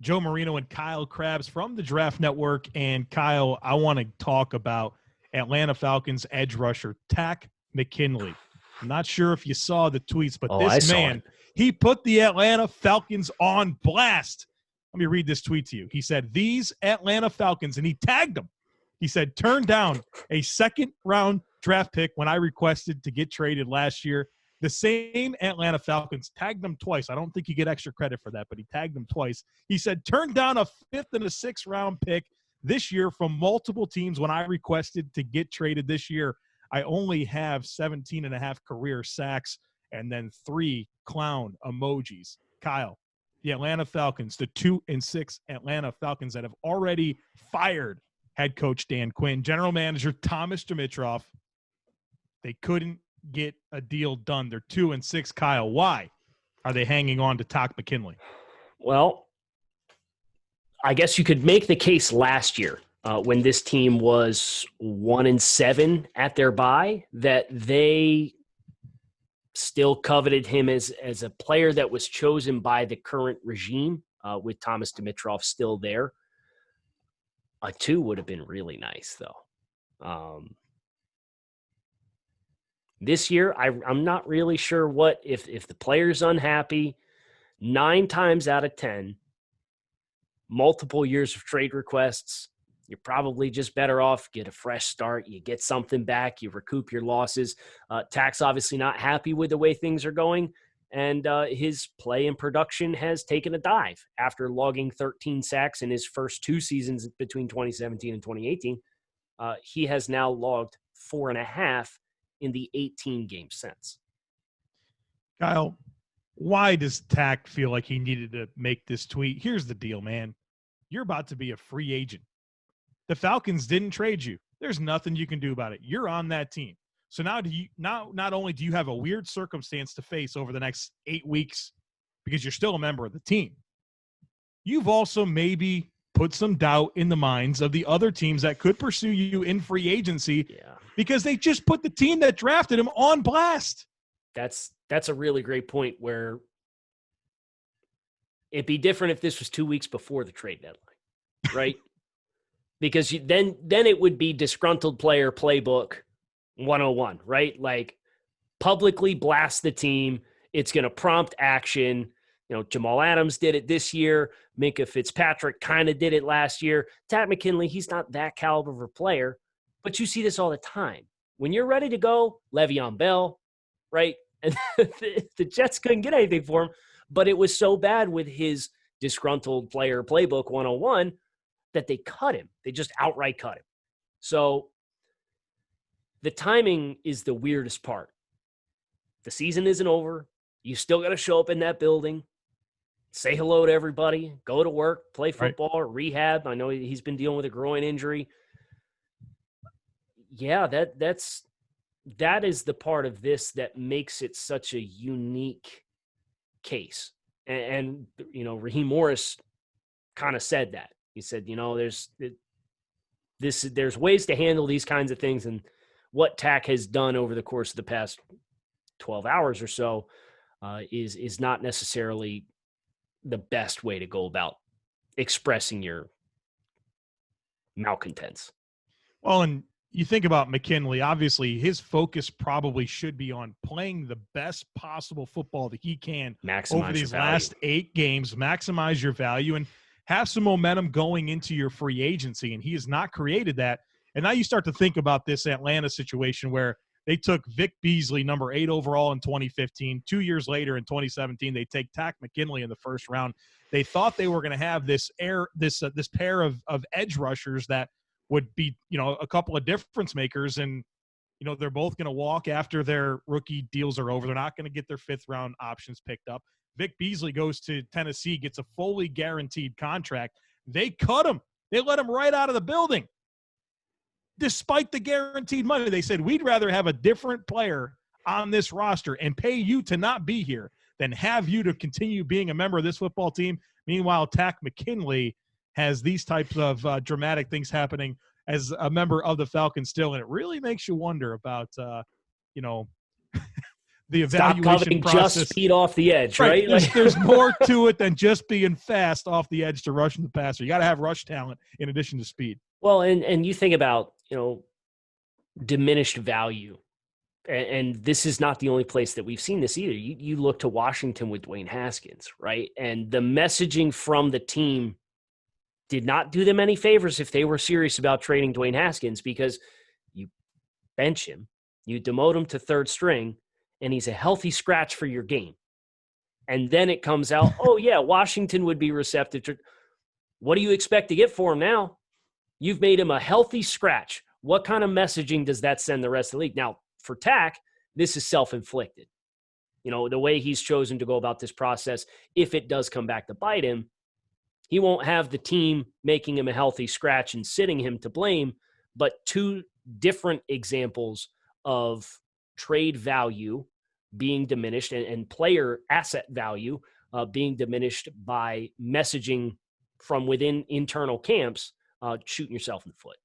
Joe Marino and Kyle Crabbs from the Draft Network. And Kyle, I want to talk about Atlanta Falcons edge rusher Takk McKinley. I'm not sure if you saw the tweets, but this man, he put the Atlanta Falcons on blast. Let me read this tweet to you. He said, "These Atlanta Falcons," and he tagged them. He said, "turned down a second-round draft pick when I requested to get traded last year. The same Atlanta Falcons," tagged them twice. I don't think you get extra credit for that, but he tagged them twice. He said, "turned down a 5th and a 6th-round pick this year from multiple teams when I requested to get traded this year. I only have 17 and a half career sacks," and then 3 clown emojis. Kyle, the Atlanta Falcons, the 2-6 Atlanta Falcons that have already fired head coach Dan Quinn, general manager Thomas Dimitroff, they couldn't get a deal done. They're 2-6. Kyle, why are they hanging on to Takk McKinley? Well, I guess you could make the case last year when this team was 1-7 at their bye that they still coveted him as a player that was chosen by the current regime with Thomas Dimitroff still there. A 2 would have been really nice, though. This year, I'm not really sure what if the player's unhappy. 9 times out of 10, multiple years of trade requests, you're probably just better off get a fresh start. You get something back, you recoup your losses. Tack's obviously not happy with the way things are going, and his play and production has taken a dive after logging 13 sacks in his first 2 seasons between 2017 and 2018. He has now logged 4.5 in the 18 games since. Kyle, why does Takk feel like he needed to make this tweet? Here's the deal, man. You're about to be a free agent. The Falcons didn't trade you. There's nothing you can do about it. You're on that team. So now not only do you have a weird circumstance to face over the next 8 weeks because you're still a member of the team, you've also maybe put some doubt in the minds of the other teams that could pursue you in free agency because they just put the team that drafted him on blast. That's a really great point where it'd be different if this was 2 weeks before the trade deadline, right? Because then it would be disgruntled player playbook 101, right? Like publicly blast the team. It's going to prompt action. You know, Jamal Adams did it this year. Minkah Fitzpatrick kind of did it last year. Takk McKinley, he's not that caliber of a player, but you see this all the time. When you're ready to go, Le'Veon Bell, right? And the Jets couldn't get anything for him, but it was so bad with his disgruntled player playbook 101 that they cut him. They just outright cut him. So the timing is the weirdest part. The season isn't over. You still got to show up in that building, say hello to everybody, go to work, play football, rehab. I know he's been dealing with a groin injury. Yeah, that is the part of this that makes it such a unique case. And you know, Raheem Morris kind of said that. He said, you know, there's ways to handle these kinds of things, and what Takk has done over the course of the past 12 hours or so is not necessarily the best way to go about expressing your malcontents. Well, and you think about McKinley, obviously his focus probably should be on playing the best possible football that he can over these last 8 games, maximize your value, and have some momentum going into your free agency. And he has not created that. And now you start to think about this Atlanta situation where they took Vic Beasley, number 8 overall in 2015. 2 years later in 2017, they take Takk McKinley in the first round. They thought they were going to have this pair of edge rushers that would be, you know, a couple of difference makers. And, you know, they're both going to walk after their rookie deals are over. They're not going to get their 5th round options picked up. Vic Beasley goes to Tennessee, gets a fully guaranteed contract. They cut him. They let him right out of the building. Despite the guaranteed money, they said, we'd rather have a different player on this roster and pay you to not be here than have you to continue being a member of this football team. Meanwhile, Takk McKinley has these types of dramatic things happening as a member of the Falcons still, and it really makes you wonder about, the Stop evaluation coveting process. Just speed off the edge, right? There's more to it than just being fast off the edge to rushing the passer. You got to have rush talent in addition to speed. Well, and you think about, diminished value. And this is not the only place that we've seen this either. You look to Washington with Dwayne Haskins, right? And the messaging from the team did not do them any favors if they were serious about trading Dwayne Haskins, because you bench him, you demote him to third string, and he's a healthy scratch for your game. And then it comes out, oh, yeah, Washington would be receptive to – what do you expect to get for him now? You've made him a healthy scratch. What kind of messaging does that send the rest of the league? Now, for Takk, this is self-inflicted. The way he's chosen to go about this process, if it does come back to bite him, he won't have the team making him a healthy scratch and sitting him to blame, but two different examples of trade value being diminished and player asset value being diminished by messaging from within internal camps, shooting yourself in the foot.